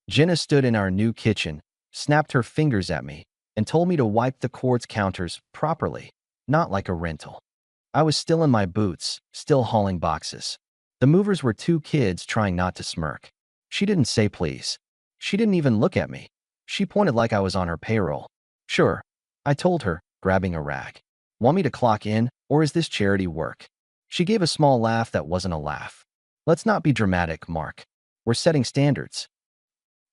Jenna stood in our new kitchen, snapped her fingers at me, and told me to wipe the quartz counters properly, not like a rental. I was still in my boots, still hauling boxes. The movers were two kids trying not to smirk. She didn't say please. She didn't even look at me. She pointed like I was on her payroll. Sure, I told her, grabbing a rag. Want me to clock in, or is this charity work? She gave a small laugh that wasn't a laugh. Let's not be dramatic, Mark. We're setting standards.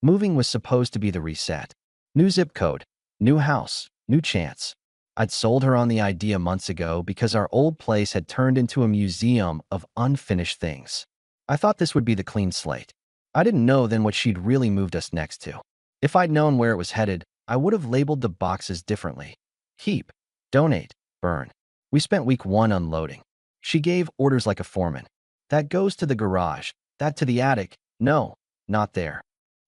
Moving was supposed to be the reset. New zip code, new house, new chance. I'd sold her on the idea months ago because our old place had turned into a museum of unfinished things. I thought this would be the clean slate. I didn't know then what she'd really moved us next to. If I'd known where it was headed, I would have labeled the boxes differently. Keep, donate, burn. We spent week one unloading. She gave orders like a foreman. That goes to the garage, that to the attic. No, not there.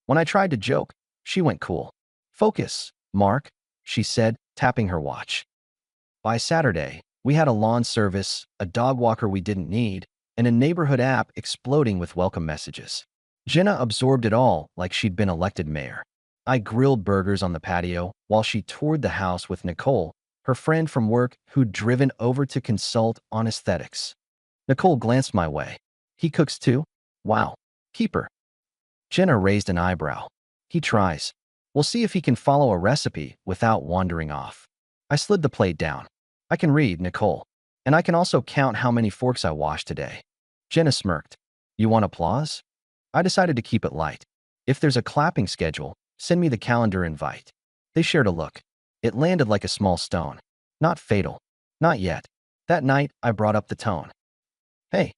When I tried to joke, she went cool. Focus, Mark, she said, tapping her watch. By Saturday, we had a lawn service, a dog walker we didn't need, and a neighborhood app exploding with welcome messages. Jenna absorbed it all like she'd been elected mayor. I grilled burgers on the patio while she toured the house with Nicole, her friend from work who'd driven over to consult on aesthetics. Nicole glanced my way. He cooks too? Wow. Keeper. Jenna raised an eyebrow. He tries. We'll see if he can follow a recipe without wandering off. I slid the plate down. I can read, Nicole. And I can also count how many forks I washed today. Jenna smirked. You want applause? I decided to keep it light. If there's a clapping schedule, send me the calendar invite. They shared a look. It landed like a small stone. Not fatal. Not yet. That night, I brought up the tone. Hey,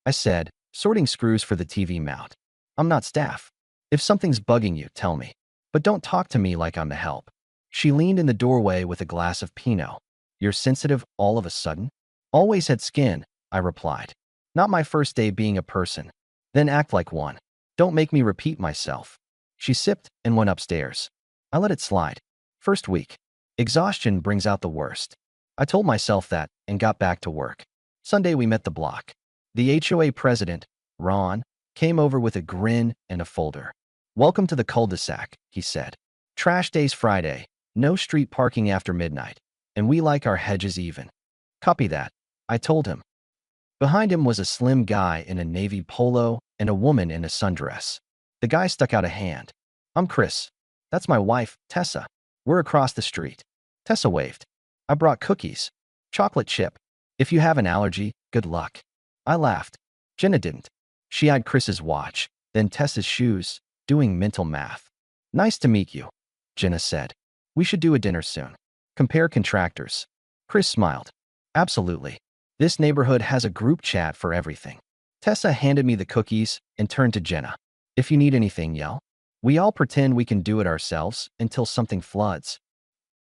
I said, sorting screws for the TV mount. I'm not staff. If something's bugging you, tell me. But don't talk to me like I'm the help. She leaned in the doorway with a glass of Pinot. You're sensitive all of a sudden? Always had skin, I replied. Not my first day being a person. Then act like one. Don't make me repeat myself. She sipped and went upstairs. I let it slide. First week. Exhaustion brings out the worst. I told myself that and got back to work. Sunday we met the block. The HOA president, Ron, came over with a grin and a folder. Welcome to the cul-de-sac, he said. Trash days Friday, no street parking after midnight, and we like our hedges even. Copy that, I told him. Behind him was a slim guy in a navy polo and a woman in a sundress. The guy stuck out a hand. I'm Chris. That's my wife, Tessa. We're across the street. Tessa waved. I brought cookies. Chocolate chip. If you have an allergy, good luck. I laughed. Jenna didn't. She eyed Chris's watch, then Tessa's shoes, doing mental math. Nice to meet you, Jenna said. We should do a dinner soon. Compare contractors. Chris smiled. Absolutely. This neighborhood has a group chat for everything. Tessa handed me the cookies and turned to Jenna. If you need anything, yell. We all pretend we can do it ourselves until something floods.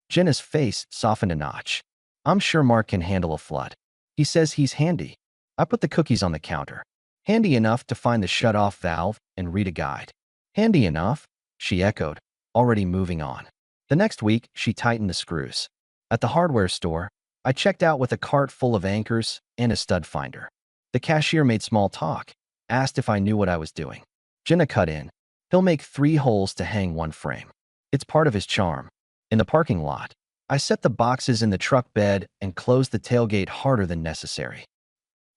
Jenna's face softened a notch. I'm sure Mark can handle a flood. He says he's handy. I put the cookies on the counter. Handy enough to find the shut-off valve and read a guide. Handy enough, she echoed, already moving on. The next week, she tightened the screws. At the hardware store, I checked out with a cart full of anchors and a stud finder. The cashier made small talk, asked if I knew what I was doing. Jenna cut in. He'll make 3 holes to hang one frame. It's part of his charm. In the parking lot, I set the boxes in the truck bed and closed the tailgate harder than necessary.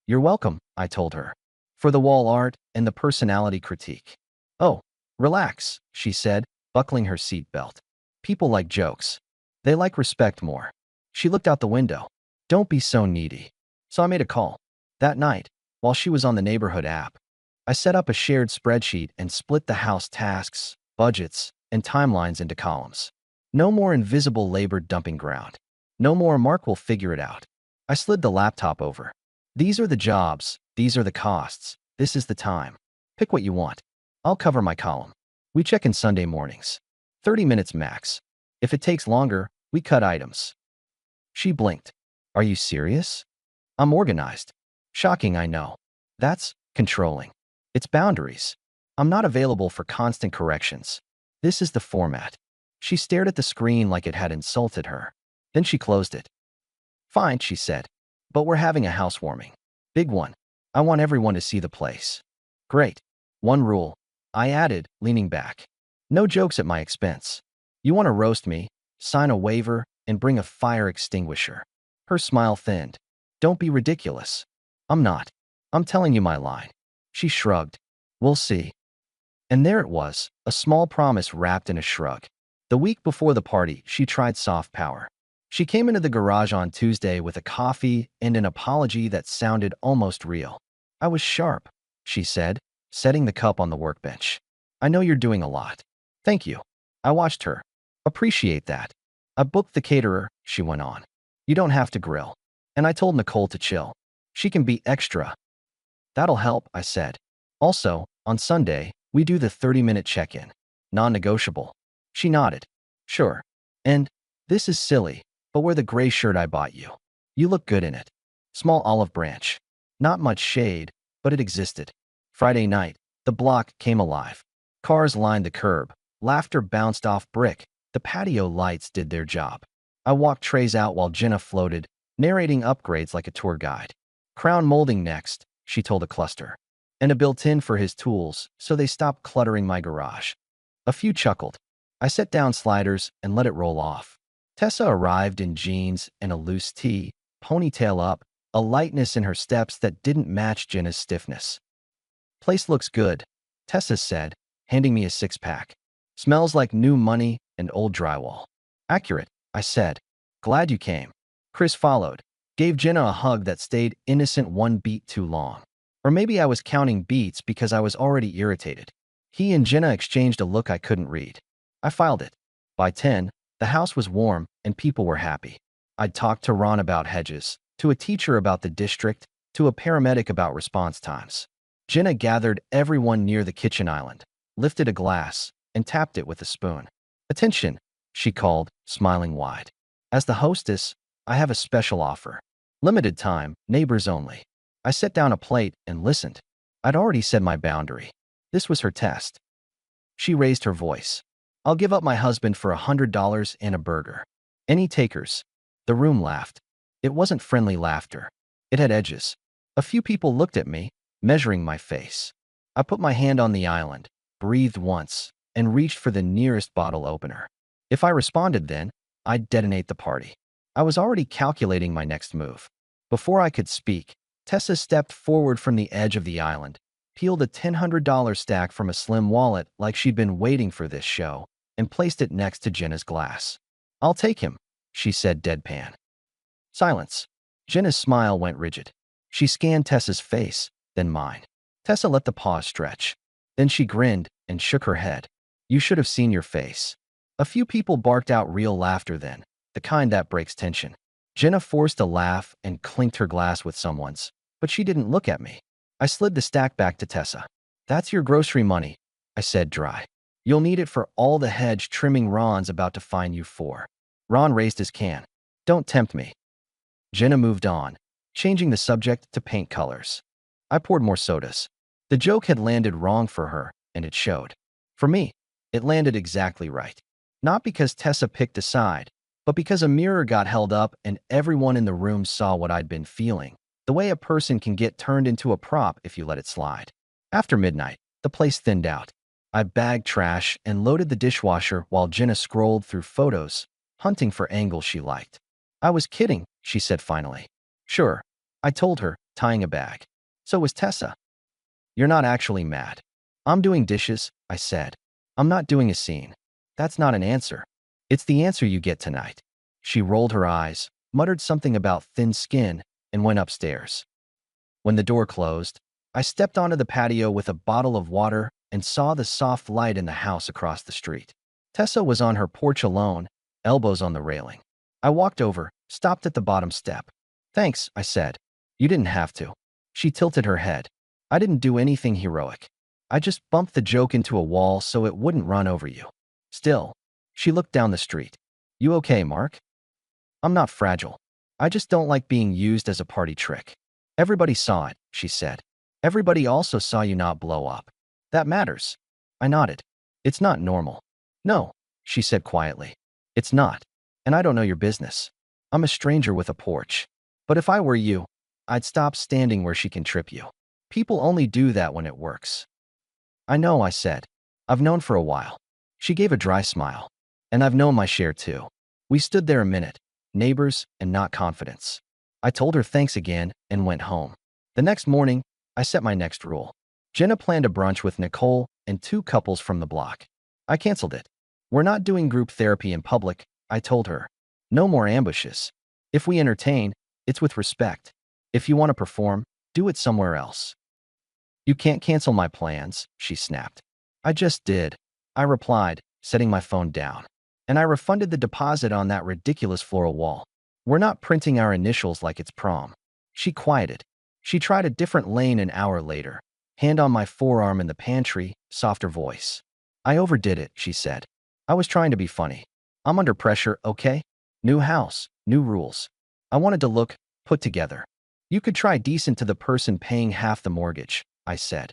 You're welcome, I told her, for the wall art and the personality critique. Oh, relax, she said, buckling her seatbelt. People like jokes. They like respect more. She looked out the window. Don't be so needy. So I made a call. That night, while she was on the neighborhood app, I set up a shared spreadsheet and split the house tasks, budgets, and timelines into columns. No more invisible labor dumping ground. No more Mark will figure it out. I slid the laptop over. These are the jobs. These are the costs. This is the time. Pick what you want. I'll cover my column. We check in Sunday mornings. 30 minutes max. If it takes longer, we cut items. She blinked. Are you serious? I'm organized. Shocking, I know. That's controlling. It's boundaries. I'm not available for constant corrections. This is the format. She stared at the screen like it had insulted her. Then she closed it. Fine, she said. But we're having a housewarming. Big one. I want everyone to see the place. Great. One rule, I added, leaning back. No jokes at my expense. You want to roast me? Sign a waiver and bring a fire extinguisher. Her smile thinned. Don't be ridiculous. I'm not. I'm telling you my line. She shrugged. We'll see. And there it was, a small promise wrapped in a shrug. The week before the party, she tried soft power. She came into the garage on Tuesday with a coffee and an apology that sounded almost real. I was sharp, she said, setting the cup on the workbench. I know you're doing a lot. Thank you. I watched her. Appreciate that. I booked the caterer, she went on. You don't have to grill. And I told Nicole to chill. She can be extra. That'll help, I said. Also, on Sunday, we do the 30-minute check-in. Non-negotiable. She nodded. Sure. And, this is silly, but wear the gray shirt I bought you. You look good in it. Small olive branch. Not much shade, but it existed. Friday night, the block came alive. Cars lined the curb. Laughter bounced off brick. The patio lights did their job. I walked trays out while Jenna floated, narrating upgrades like a tour guide. Crown molding next, she told a cluster. And a built-in for his tools, so they stopped cluttering my garage. A few chuckled. I set down sliders and let it roll off. Tessa arrived in jeans and a loose tee, ponytail up, a lightness in her steps that didn't match Jenna's stiffness. Place looks good, Tessa said, handing me a six-pack. Smells like new money and old drywall. Accurate, I said. Glad you came. Chris followed, gave Jenna a hug that stayed innocent one beat too long. Or maybe I was counting beats because I was already irritated. He and Jenna exchanged a look I couldn't read. I filed it. By 10, the house was warm and people were happy. I'd talked to Ron about hedges, to a teacher about the district, to a paramedic about response times. Jenna gathered everyone near the kitchen island, lifted a glass, and tapped it with a spoon. Attention, she called, smiling wide. As the hostess, I have a special offer. Limited time, neighbors only. I set down a plate and listened. I'd already said my boundary. This was her test. She raised her voice. I'll give up my husband for $100 and a burger. Any takers? The room laughed. It wasn't friendly laughter. It had edges. A few people looked at me, measuring my face. I put my hand on the island, breathed once, and reached for the nearest bottle opener. If I responded then, I'd detonate the party. I was already calculating my next move. Before I could speak, Tessa stepped forward from the edge of the island, peeled a $100 stack from a slim wallet like she'd been waiting for this show, and placed it next to Jenna's glass. I'll take him, she said deadpan. Silence. Jenna's smile went rigid. She scanned Tessa's face, then mine. Tessa let the pause stretch. Then she grinned and shook her head. You should have seen your face. A few people barked out real laughter then, the kind that breaks tension. Jenna forced a laugh and clinked her glass with someone's, but she didn't look at me. I slid the stack back to Tessa. That's your grocery money, I said dry. You'll need it for all the hedge trimming Ron's about to fine you for. Ron raised his can. Don't tempt me. Jenna moved on, changing the subject to paint colors. I poured more sodas. The joke had landed wrong for her, and it showed. For me, it landed exactly right. Not because Tessa picked a side, but because a mirror got held up and everyone in the room saw what I'd been feeling, the way a person can get turned into a prop if you let it slide. After midnight, the place thinned out. I bagged trash and loaded the dishwasher while Jenna scrolled through photos, hunting for angles she liked. I was kidding, she said finally. Sure, I told her, tying a bag. So was Tessa. You're not actually mad. I'm doing dishes, I said. I'm not doing a scene. That's not an answer. It's the answer you get tonight. She rolled her eyes, muttered something about thin skin, and went upstairs. When the door closed, I stepped onto the patio with a bottle of water and saw the soft light in the house across the street. Tessa was on her porch alone, elbows on the railing. I walked over, stopped at the bottom step. Thanks, I said. You didn't have to. She tilted her head. I didn't do anything heroic. I just bumped the joke into a wall so it wouldn't run over you. Still, she looked down the street. You okay, Mark? I'm not fragile. I just don't like being used as a party trick. Everybody saw it, she said. Everybody also saw you not blow up. That matters. I nodded. It's not normal. No, she said quietly. It's not. And I don't know your business. I'm a stranger with a porch. But if I were you, I'd stop standing where she can trip you. People only do that when it works. I know, I said. I've known for a while. She gave a dry smile. And I've known my share too. We stood there a minute, neighbors and not confidants. I told her thanks again and went home. The next morning, I set my next rule. Jenna planned a brunch with Nicole and 2 couples from the block. I canceled it. We're not doing group therapy in public, I told her. No more ambushes. If we entertain, it's with respect. If you want to perform, do it somewhere else. You can't cancel my plans, she snapped. I just did, I replied, setting my phone down. And I refunded the deposit on that ridiculous floral wall. We're not printing our initials like it's prom. She quieted. She tried a different lane an hour later. Hand on my forearm in the pantry, softer voice. I overdid it, she said. I was trying to be funny. I'm under pressure, okay? New house, new rules. I wanted to look put together. You could try decent to the person paying half the mortgage, I said.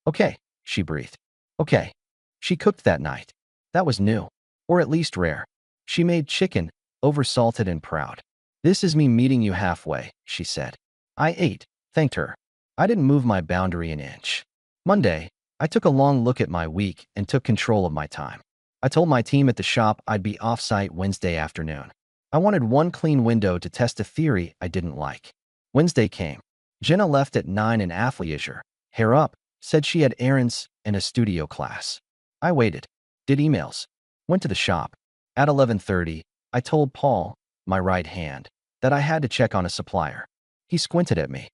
Okay, she breathed. Okay. She cooked that night. That was new. Or at least rare. She made chicken, oversalted and proud. This is me meeting you halfway, she said. I ate, thanked her. I didn't move my boundary an inch. Monday, I took a long look at my week and took control of my time. I told my team at the shop I'd be off-site Wednesday afternoon. I wanted one clean window to test a theory I didn't like. Wednesday came. Jenna left at 9 in athleisure, hair up, said she had errands and a studio class. I waited, did emails, went to the shop. At 11:30, I told Paul, my right hand, that I had to check on a supplier. He squinted at me.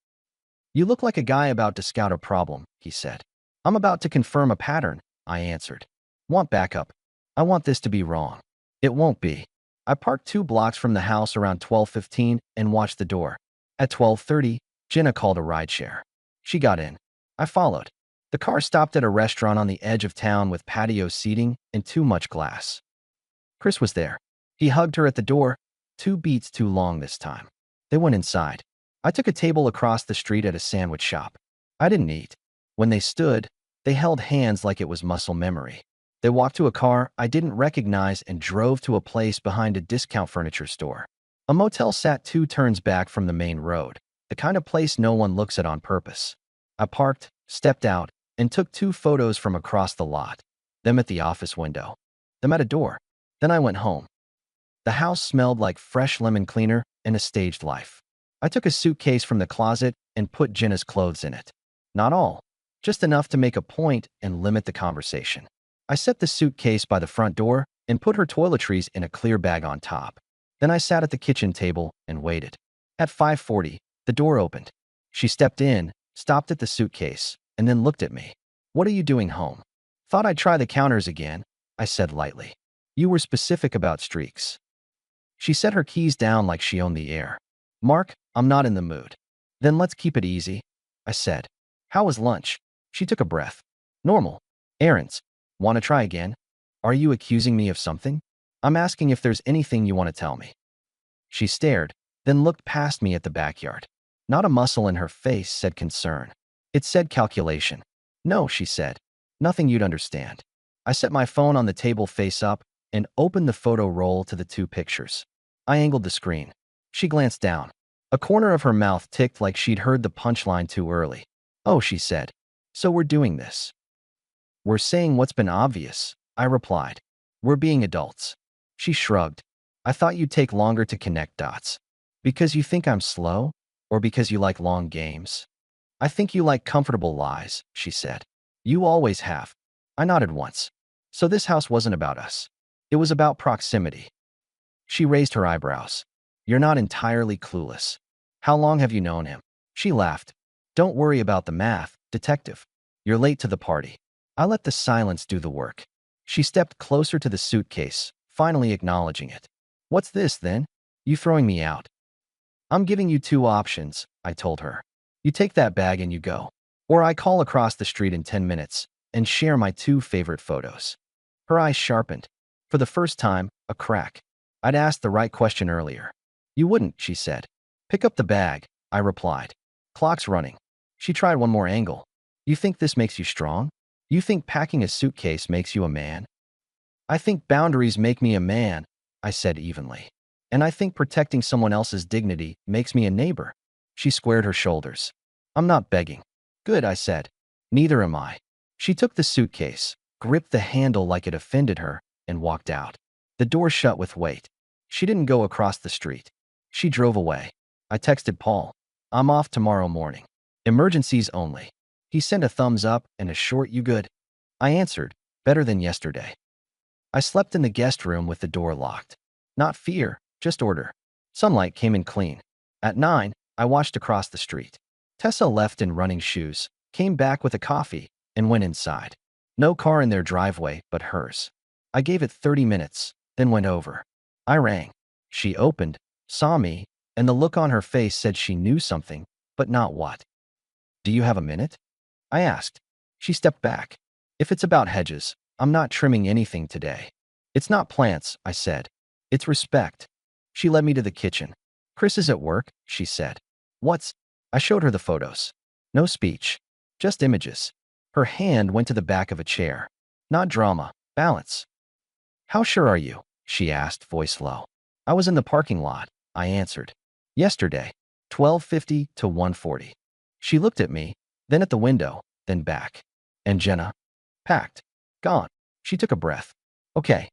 You look like a guy about to scout a problem, he said. I'm about to confirm a pattern, I answered. Want backup? I want this to be wrong. It won't be. I parked 2 blocks from the house around 12:15 and watched the door. At 12:30, Jenna called a rideshare. She got in. I followed. The car stopped at a restaurant on the edge of town with patio seating and too much glass. Chris was there. He hugged her at the door, 2 beats too long this time. They went inside. I took a table across the street at a sandwich shop. I didn't eat. When they stood, they held hands like it was muscle memory. They walked to a car I didn't recognize and drove to a place behind a discount furniture store. A motel sat 2 turns back from the main road, the kind of place no one looks at on purpose. I parked, stepped out, and took 2 photos from across the lot. Them at the office window. Them at a door. Then I went home. The house smelled like fresh lemon cleaner and a staged life. I took a suitcase from the closet and put Jenna's clothes in it. Not all. Just enough to make a point and limit the conversation. I set the suitcase by the front door and put her toiletries in a clear bag on top. Then I sat at the kitchen table and waited. At 5:40, the door opened. She stepped in, stopped at the suitcase, and then looked at me. What are you doing home? Thought I'd try the counters again, I said lightly. You were specific about streaks. She set her keys down like she owned the air. Mark, I'm not in the mood. Then let's keep it easy, I said. How was lunch? She took a breath. Normal. Errands. Want to try again? Are you accusing me of something? I'm asking if there's anything you want to tell me. She stared, then looked past me at the backyard. Not a muscle in her face said concern. It said calculation. No, she said. Nothing you'd understand. I set my phone on the table face up and opened the photo roll to the 2 pictures. I angled the screen. She glanced down. A corner of her mouth ticked like she'd heard the punchline too early. Oh, she said. So we're doing this. We're saying what's been obvious, I replied. We're being adults. She shrugged. I thought you'd take longer to connect dots. Because you think I'm slow? Or because you like long games? I think you like comfortable lies, she said. You always have. I nodded once. So this house wasn't about us. It was about proximity. She raised her eyebrows. You're not entirely clueless. How long have you known him? She laughed. Don't worry about the math, detective. You're late to the party. I let the silence do the work. She stepped closer to the suitcase, finally acknowledging it. What's this, then? You throwing me out? I'm giving you 2 options, I told her. You take that bag and you go. Or I call across the street in 10 minutes and share my 2 favorite photos. Her eyes sharpened. For the first time, a crack. I'd asked the right question earlier. You wouldn't, she said. Pick up the bag, I replied. Clock's running. She tried one more angle. You think this makes you strong? You think packing a suitcase makes you a man? I think boundaries make me a man, I said evenly. And I think protecting someone else's dignity makes me a neighbor. She squared her shoulders. I'm not begging. Good, I said. Neither am I. She took the suitcase, gripped the handle like it offended her, and walked out. The door shut with weight. She didn't go across the street. She drove away. I texted Paul. I'm off tomorrow morning. Emergencies only. He sent a thumbs up and a short "you good?" I answered, better than yesterday. I slept in the guest room with the door locked. Not fear, just order. Sunlight came in clean. At 9, I watched across the street. Tessa left in running shoes, came back with a coffee, and went inside. No car in their driveway but hers. I gave it 30 minutes, then went over. I rang. She opened, saw me, and the look on her face said she knew something, but not what. Do you have a minute? I asked. She stepped back. If it's about hedges, I'm not trimming anything today. It's not plants, I said. It's respect. She led me to the kitchen. Chris is at work, she said. What's? I showed her the photos. No speech, just images. Her hand went to the back of a chair. Not drama, balance. How sure are you? She asked, voice low. I was in the parking lot, I answered. Yesterday, 12:50 to 1:40. She looked at me, then at the window, then back. And Jenna? Packed. Gone. She took a breath. Okay.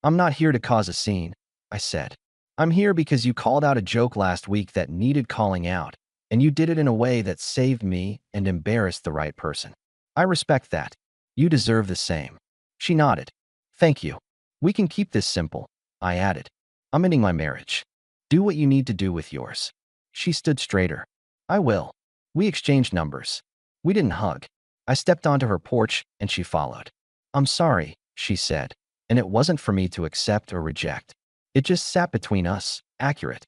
I'm not here to cause a scene, I said. I'm here because you called out a joke last week that needed calling out, and you did it in a way that saved me and embarrassed the right person. I respect that. You deserve the same. She nodded. Thank you. We can keep this simple, I added. I'm ending my marriage. Do what you need to do with yours. She stood straighter. I will. We exchanged numbers. We didn't hug. I stepped onto her porch and she followed. I'm sorry, she said, and it wasn't for me to accept or reject. It just sat between us, accurate.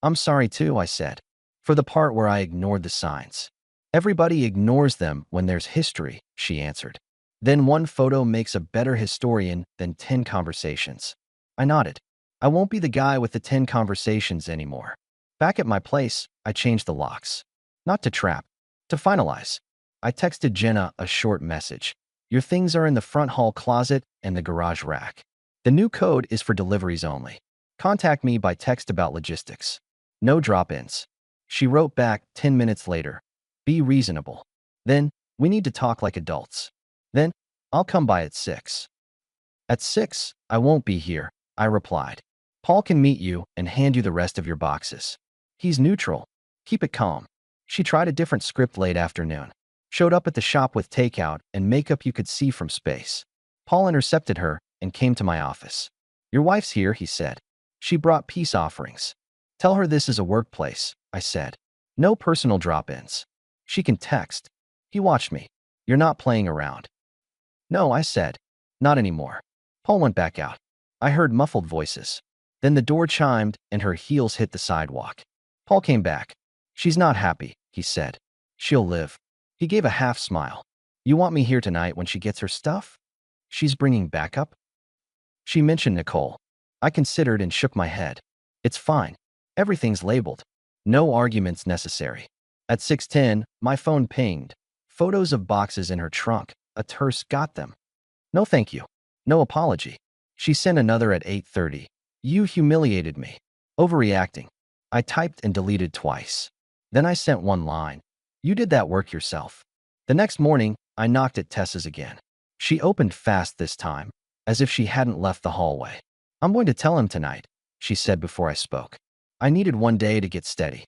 I'm sorry too, I said, for the part where I ignored the signs. Everybody ignores them when there's history, she answered. Then one photo makes a better historian than 10 conversations. I nodded. I won't be the guy with the 10 conversations anymore. Back at my place, I changed the locks. Not to trap, to finalize. I texted Jenna a short message. Your things are in the front hall closet and the garage rack. The new code is for deliveries only. Contact me by text about logistics. No drop-ins. She wrote back 10 minutes later. Be reasonable. Then, we need to talk like adults. Then, I'll come by at 6. At 6, I won't be here, I replied. Paul can meet you and hand you the rest of your boxes. He's neutral. Keep it calm. She tried a different script late afternoon. Showed up at the shop with takeout and makeup you could see from space. Paul intercepted her and came to my office. Your wife's here, he said. She brought peace offerings. Tell her this is a workplace, I said. No personal drop-ins. She can text. He watched me. You're not playing around. No, I said. Not anymore. Paul went back out. I heard muffled voices. Then the door chimed and her heels hit the sidewalk. Paul came back. She's not happy, he said. She'll live. He gave a half smile. You want me here tonight when she gets her stuff? She's bringing backup? She mentioned Nicole. I considered and shook my head. It's fine. Everything's labeled. No arguments necessary. At 6:10, my phone pinged. Photos of boxes in her trunk. A terse got them. No thank you. No apology. She sent another at 8:30. You humiliated me. Overreacting. I typed and deleted twice. Then I sent one line. You did that work yourself. The next morning, I knocked at Tessa's again. She opened fast this time, as if she hadn't left the hallway. I'm going to tell him tonight, she said before I spoke. I needed one day to get steady.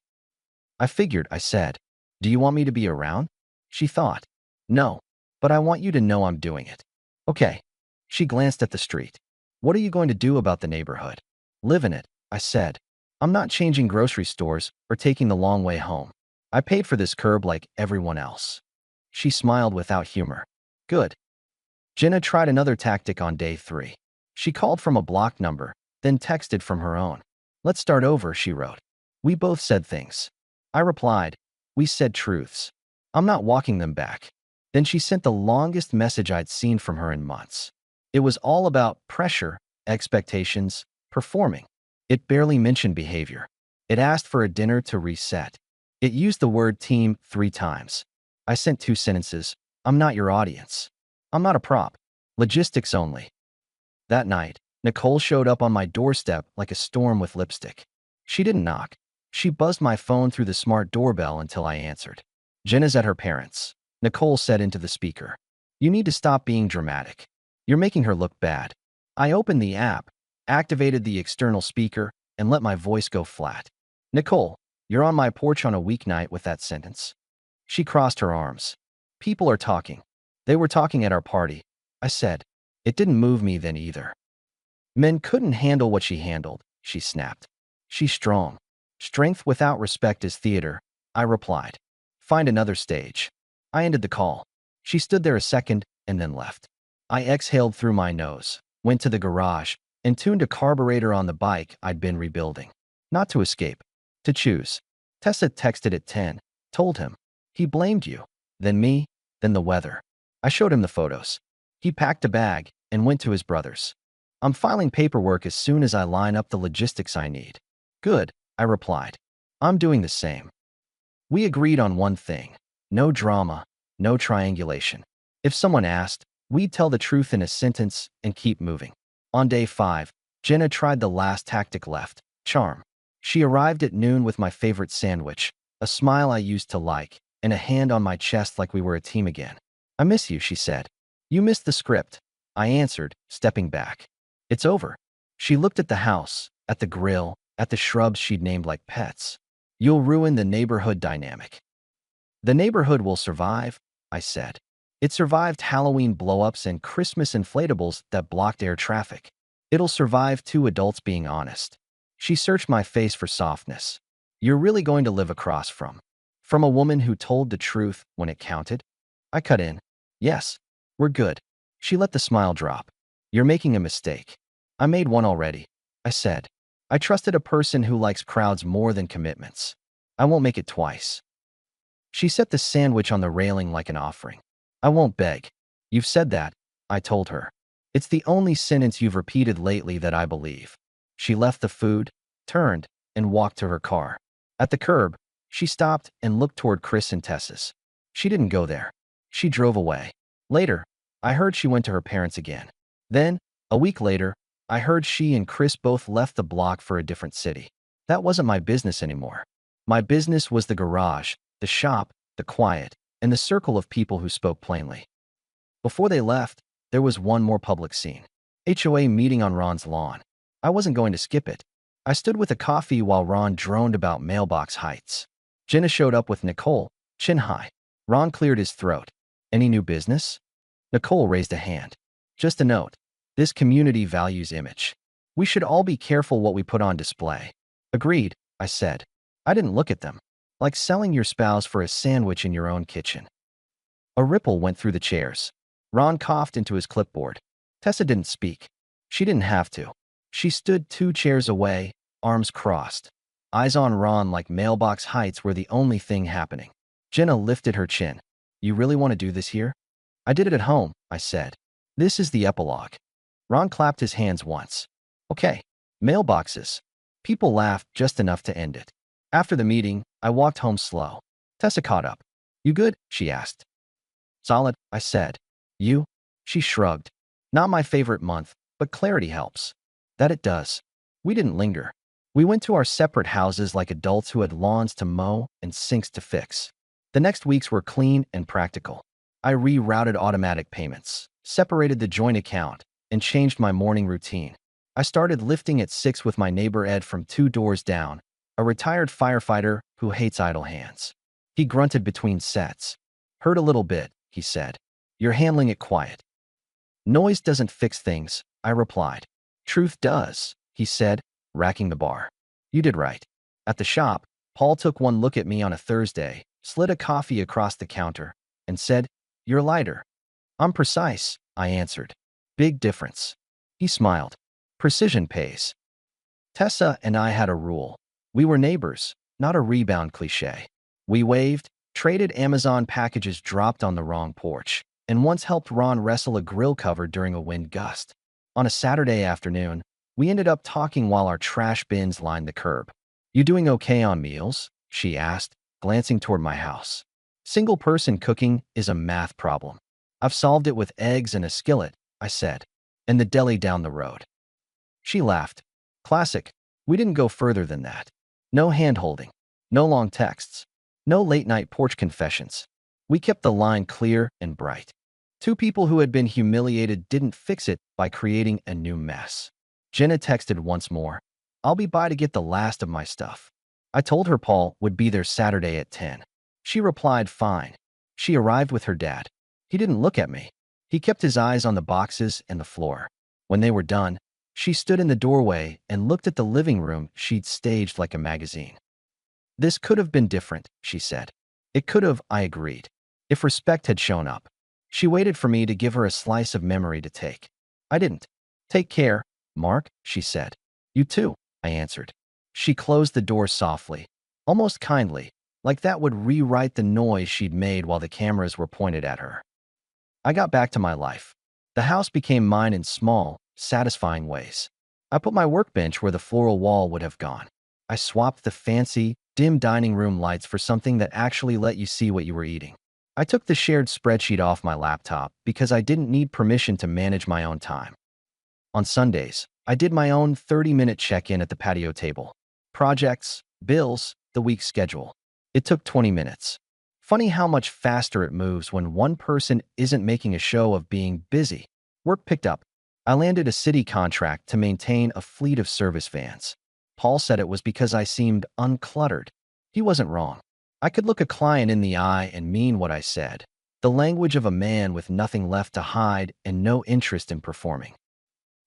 I figured, I said. Do you want me to be around? She thought. No, but I want you to know I'm doing it. Okay. She glanced at the street. What are you going to do about the neighborhood? Live in it, I said. I'm not changing grocery stores or taking the long way home. I paid for this curb like everyone else. She smiled without humor. Good. Jenna tried another tactic on day 3. She called from a blocked number, then texted from her own. Let's start over, she wrote. We both said things. I replied. We said truths. I'm not walking them back. Then she sent the longest message I'd seen from her in months. It was all about pressure, expectations, performing. It barely mentioned behavior. It asked for a dinner to reset. It used the word team 3 times. I sent 2 sentences. I'm not your audience. I'm not a prop. Logistics only. That night, Nicole showed up on my doorstep like a storm with lipstick. She didn't knock. She buzzed my phone through the smart doorbell until I answered. Jenna's at her parents', Nicole said into the speaker. You need to stop being dramatic. You're making her look bad. I opened the app, activated the external speaker, and let my voice go flat. Nicole, you're on my porch on a weeknight with that sentence. She crossed her arms. People are talking. They were talking at our party, I said. It didn't move me then either. Men couldn't handle what she handled, she snapped. She's strong. Strength without respect is theater, I replied. Find another stage. I ended the call. She stood there a second and then left. I exhaled through my nose, went to the garage, and tuned a carburetor on the bike I'd been rebuilding. Not to escape, to choose. Tessa texted at 10, told him. He blamed you, then me, then the weather. I showed him the photos. He packed a bag and went to his brother's. I'm filing paperwork as soon as I line up the logistics I need. Good, I replied. I'm doing the same. We agreed on one thing. No drama, no triangulation. If someone asked, we'd tell the truth in a sentence and keep moving. On day 5, Jenna tried the last tactic left, charm. She arrived at noon with my favorite sandwich, a smile I used to like, and a hand on my chest like we were a team again. I miss you, she said. You missed the script, I answered, stepping back. It's over. She looked at the house, at the grill, at the shrubs she'd named like pets. You'll ruin the neighborhood dynamic. The neighborhood will survive, I said. It survived Halloween blow-ups and Christmas inflatables that blocked air traffic. It'll survive 2 adults being honest. She searched my face for softness. You're really going to live across from a woman who told the truth when it counted? I cut in. Yes, we're good. She let the smile drop. You're making a mistake. I made one already, I said. I trusted a person who likes crowds more than commitments. I won't make it twice. She set the sandwich on the railing like an offering. I won't beg. You've said that, I told her. It's the only sentence you've repeated lately that I believe. She left the food, turned, and walked to her car. At the curb, she stopped and looked toward Chris and Tessa's. She didn't go there. She drove away. Later, I heard she went to her parents again. Then, a week later, I heard she and Chris both left the block for a different city. That wasn't my business anymore. My business was the garage, the shop, the quiet, and the circle of people who spoke plainly. Before they left, there was one more public scene. HOA meeting on Ron's lawn. I wasn't going to skip it. I stood with a coffee while Ron droned about mailbox heights. Jenna showed up with Nicole, chin high. Ron cleared his throat. Any new business? Nicole raised a hand. Just a note. This community values image. We should all be careful what we put on display. Agreed, I said. I didn't look at them. Like selling your spouse for a sandwich in your own kitchen. A ripple went through the chairs. Ron coughed into his clipboard. Tessa didn't speak. She didn't have to. She stood 2 chairs away, arms crossed. Eyes on Ron like mailbox heights were the only thing happening. Jenna lifted her chin. You really want to do this here? I did it at home, I said. This is the epilogue. Ron clapped his hands once. Okay. Mailboxes. People laughed just enough to end it. After the meeting, I walked home slow. Tessa caught up. You good? She asked. Solid, I said. You? She shrugged. Not my favorite month, but clarity helps. That it does. We didn't linger. We went to our separate houses like adults who had lawns to mow and sinks to fix. The next weeks were clean and practical. I rerouted automatic payments, separated the joint account, and changed my morning routine. I started lifting at 6 with my neighbor Ed from 2 doors down, a retired firefighter who hates idle hands. He grunted between sets. Hurt a little bit, he said. You're handling it quiet. Noise doesn't fix things, I replied. Truth does, he said, racking the bar. You did right. At the shop, Paul took one look at me on a Thursday, slid a coffee across the counter, and said, You're lighter. I'm precise, I answered. Big difference. He smiled. Precision pays. Tessa and I had a rule. We were neighbors, not a rebound cliché. We waved, traded Amazon packages dropped on the wrong porch, and once helped Ron wrestle a grill cover during a wind gust. On a Saturday afternoon, we ended up talking while our trash bins lined the curb. You doing okay on meals? She asked, glancing toward my house. Single-person cooking is a math problem. I've solved it with eggs and a skillet, I said, and the deli down the road. She laughed. Classic. We didn't go further than that. No hand-holding. No long texts. No late-night porch confessions. We kept the line clear and bright. Two people who had been humiliated didn't fix it by creating a new mess. Jenna texted once more. I'll be by to get the last of my stuff. I told her Paul would be there Saturday at 10. She replied, fine. She arrived with her dad. He didn't look at me. He kept his eyes on the boxes and the floor. When they were done, she stood in the doorway and looked at the living room she'd staged like a magazine. This could have been different, she said. It could have, I agreed, if respect had shown up. She waited for me to give her a slice of memory to take. I didn't. Take care, Mark, she said. You too, I answered. She closed the door softly, almost kindly, like that would rewrite the noise she'd made while the cameras were pointed at her. I got back to my life. The house became mine in small, satisfying ways. I put my workbench where the floral wall would have gone. I swapped the fancy, dim dining room lights for something that actually let you see what you were eating. I took the shared spreadsheet off my laptop because I didn't need permission to manage my own time. On Sundays, I did my own 30-minute check-in at the patio table. Projects, bills, the week's schedule. It took 20 minutes. Funny how much faster it moves when one person isn't making a show of being busy. Work picked up. I landed a city contract to maintain a fleet of service vans. Paul said it was because I seemed uncluttered. He wasn't wrong. I could look a client in the eye and mean what I said. The language of a man with nothing left to hide and no interest in performing.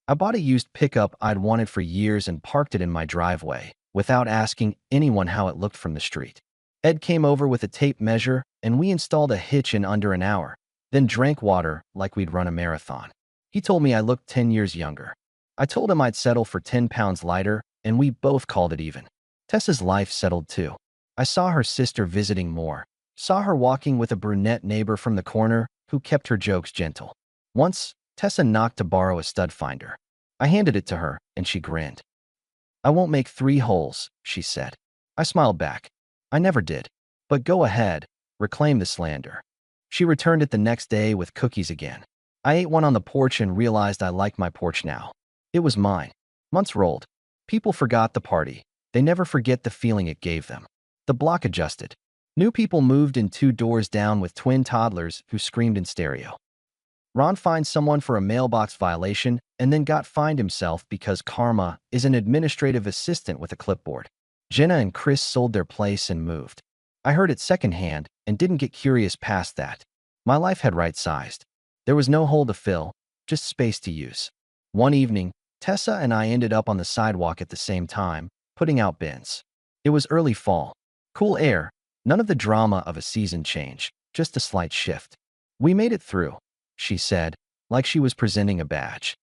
I bought a used pickup I'd wanted for years and parked it in my driveway, without asking anyone how it looked from the street. Ed came over with a tape measure, and we installed a hitch in under an hour, then drank water like we'd run a marathon. He told me I looked 10 years younger. I told him I'd settle for 10 pounds lighter, and we both called it even. Tessa's life settled too. I saw her sister visiting more, saw her walking with a brunette neighbor from the corner who kept her jokes gentle. Once, Tessa knocked to borrow a stud finder. I handed it to her, and she grinned. I won't make 3 holes, she said. I smiled back. I never did. But go ahead, reclaim the slander. She returned it the next day with cookies again. I ate one on the porch and realized I liked my porch now. It was mine. Months rolled. People forgot the party. They never forget the feeling it gave them. The block adjusted. New people moved in 2 doors down with twin toddlers who screamed in stereo. Ron fined someone for a mailbox violation and then got fined himself because Karma is an administrative assistant with a clipboard. Jenna and Chris sold their place and moved. I heard it secondhand and didn't get curious past that. My life had right-sized. There was no hole to fill, just space to use. One evening, Tessa and I ended up on the sidewalk at the same time, putting out bins. It was early fall. Cool air, none of the drama of a season change, just a slight shift. We made it through, she said, like she was presenting a badge.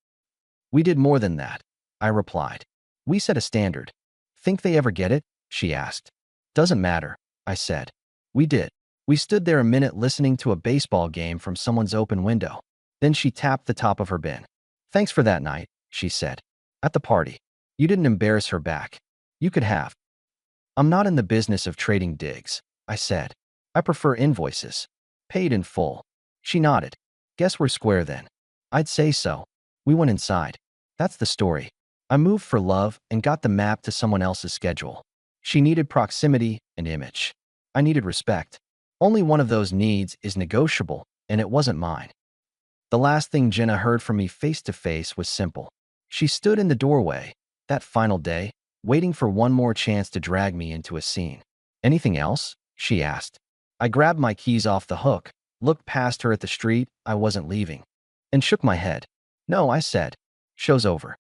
We did more than that, I replied. We set a standard. Think they ever get it? She asked. Doesn't matter, I said. We did. We stood there a minute listening to a baseball game from someone's open window. Then she tapped the top of her bin. Thanks for that night, she said. At the party. You didn't embarrass her back. You could have. I'm not in the business of trading digs, I said. I prefer invoices. Paid in full. She nodded. Guess we're square then. I'd say so. We went inside. That's the story. I moved for love and got the map to someone else's schedule. She needed proximity and image. I needed respect. Only one of those needs is negotiable, and it wasn't mine. The last thing Jenna heard from me face to face was simple. She stood in the doorway, that final day, waiting for one more chance to drag me into a scene. Anything else? She asked. I grabbed my keys off the hook, looked past her at the street I wasn't leaving, and shook my head. No, I said. Show's over.